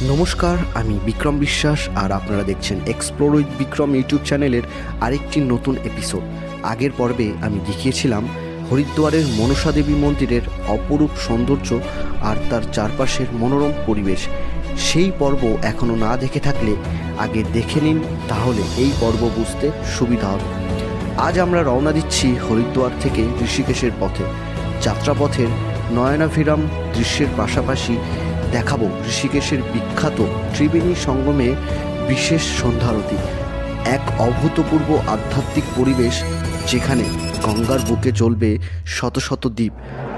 নমস্কার, আমি বিক্রম বিশ্বাস আর আপনারা দেখছেন এক্সপ্লোর উইথ বিক্রম ইউটিউব চ্যানেলের আরেকটি নতুন এপিসোড। আগের পর্বে আমি দেখিয়েছিলাম হরিদ্বারের মনসা দেবী মন্দিরের অপরূপ সৌন্দর্য আর তার চারপাশের মনোরম পরিবেশ। সেই পর্ব এখনও না দেখে থাকলে আগে দেখে নিন, তাহলে এই পর্ব বুঝতে সুবিধা হবে। আজ আমরা রওনা দিচ্ছি হরিদ্বার থেকে ঋষিকেশের পথে। যাত্রাপথের নয়নাভিরাম দৃশ্যের পাশাপাশি দেখাবো ঋষিকেশের বিখ্যাত ত্রিবেণী সঙ্গমে বিশেষ সন্ধ্যারতি, এক অভূতপূর্ব আধ্যাত্মিক পরিবেশ যেখানে গঙ্গার বুকে চলবে শত শত দ্বীপ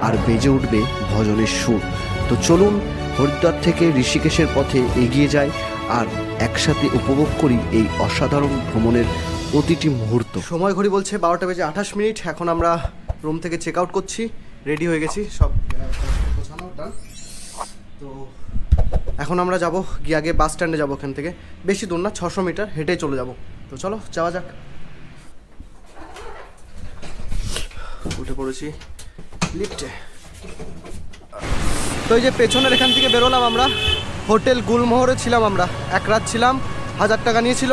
আর বেজে উঠবে ভজনের সুর। তো চলুন হরিদ্বার থেকে ঋষিকেশের পথে এগিয়ে যাই আর একসাথে উপভোগ করি এই অসাধারণ ভ্রমণের প্রতিটি মুহূর্ত। সময় ঘড়ি বলছে 12:28। এখন আমরা রুম থেকে চেক আউট করছি, রেডি হয়ে গেছি, সব গোছানো ডান। তো এখন আমরা যাব গিয়ে আগে বাস স্ট্যান্ডে যাবো। ওখান থেকে বেশি দূর না, 600 মিটার হেঁটেই চলে যাব। তো চলো যাওয়া যাক। উঠে পড়েছি লিফটে। তো এই যে পেছনের এখান থেকে বেরোলাম আমরা, হোটেল গুলমোহরে ছিলাম আমরা, এক রাত ছিলাম, 1000 টাকা নিয়েছিল,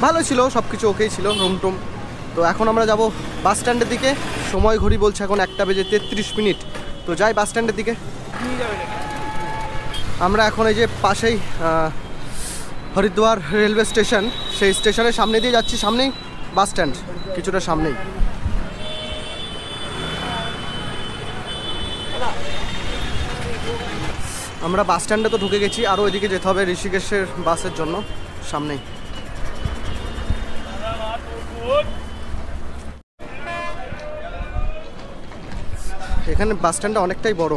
ভালো ছিল, সব কিছু ওকেই ছিল, রুম টুম। তো এখন আমরা যাব বাস স্ট্যান্ডের দিকে। সময় ঘড়ি বলছে এখন 1:33। তো যাই বাস স্ট্যান্ডের দিকে। আমরা এখন এই যে পাশেই হরিদ্বার রেলওয়ে স্টেশন, সেই স্টেশনের সামনে দিয়ে যাচ্ছি, সামনেই বাস স্ট্যান্ড, কিছুটা সামনেই। আমরা বাস স্ট্যান্ডে তো ঢুকে গেছি, আরও ওইদিকে যেতে হবে ঋষিকেশের বাসের জন্য, সামনেই। এখানে বাস স্ট্যান্ডটা অনেকটাই বড়।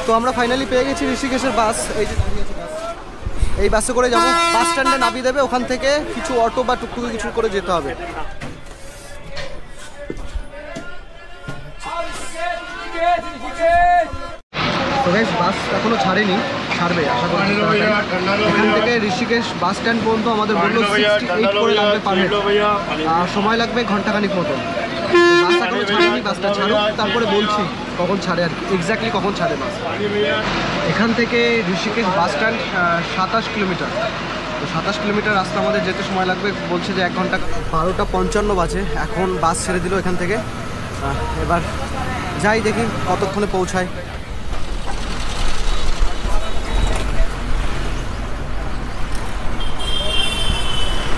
তো আমরা ফাইনালি পেয়ে গেছি ঋষিকেশের বাস। এই যে এই বাসে করে যাব, বাস স্ট্যান্ডে নামিয়ে দেবে, ওখান থেকে কিছু অটো বা টুকটুকি কিছু করে যেতে হবে। তো গাইস, বাস এখনো ছাড়েনি, ছাড়বে আশা করি। এখান থেকে ঋষিকেশ বাস স্ট্যান্ড পর্যন্ত আমাদের বললো 68 করে লাগবে পার হেড, আর সময় লাগবে ঘন্টাখানিক মতো। বাস এখনো ছাড়েনি, বাসটা ছাড়ুক তারপরে বলছি কখন ছাড়ে, আর এক্স্যাক্টলি কখন ছাড়ে বাস। এখান থেকে ঋষিকেশ বাস স্ট্যান্ড 27 কিলোমিটার। তো 27 কিলোমিটার রাস্তা আমাদের যেতে সময় লাগবে, বলছে যে 1 ঘন্টা। 12:55 বাজে, এখন বাস ছেড়ে দিল এখান থেকে। এবার যাই দেখি কতক্ষণে পৌঁছায়।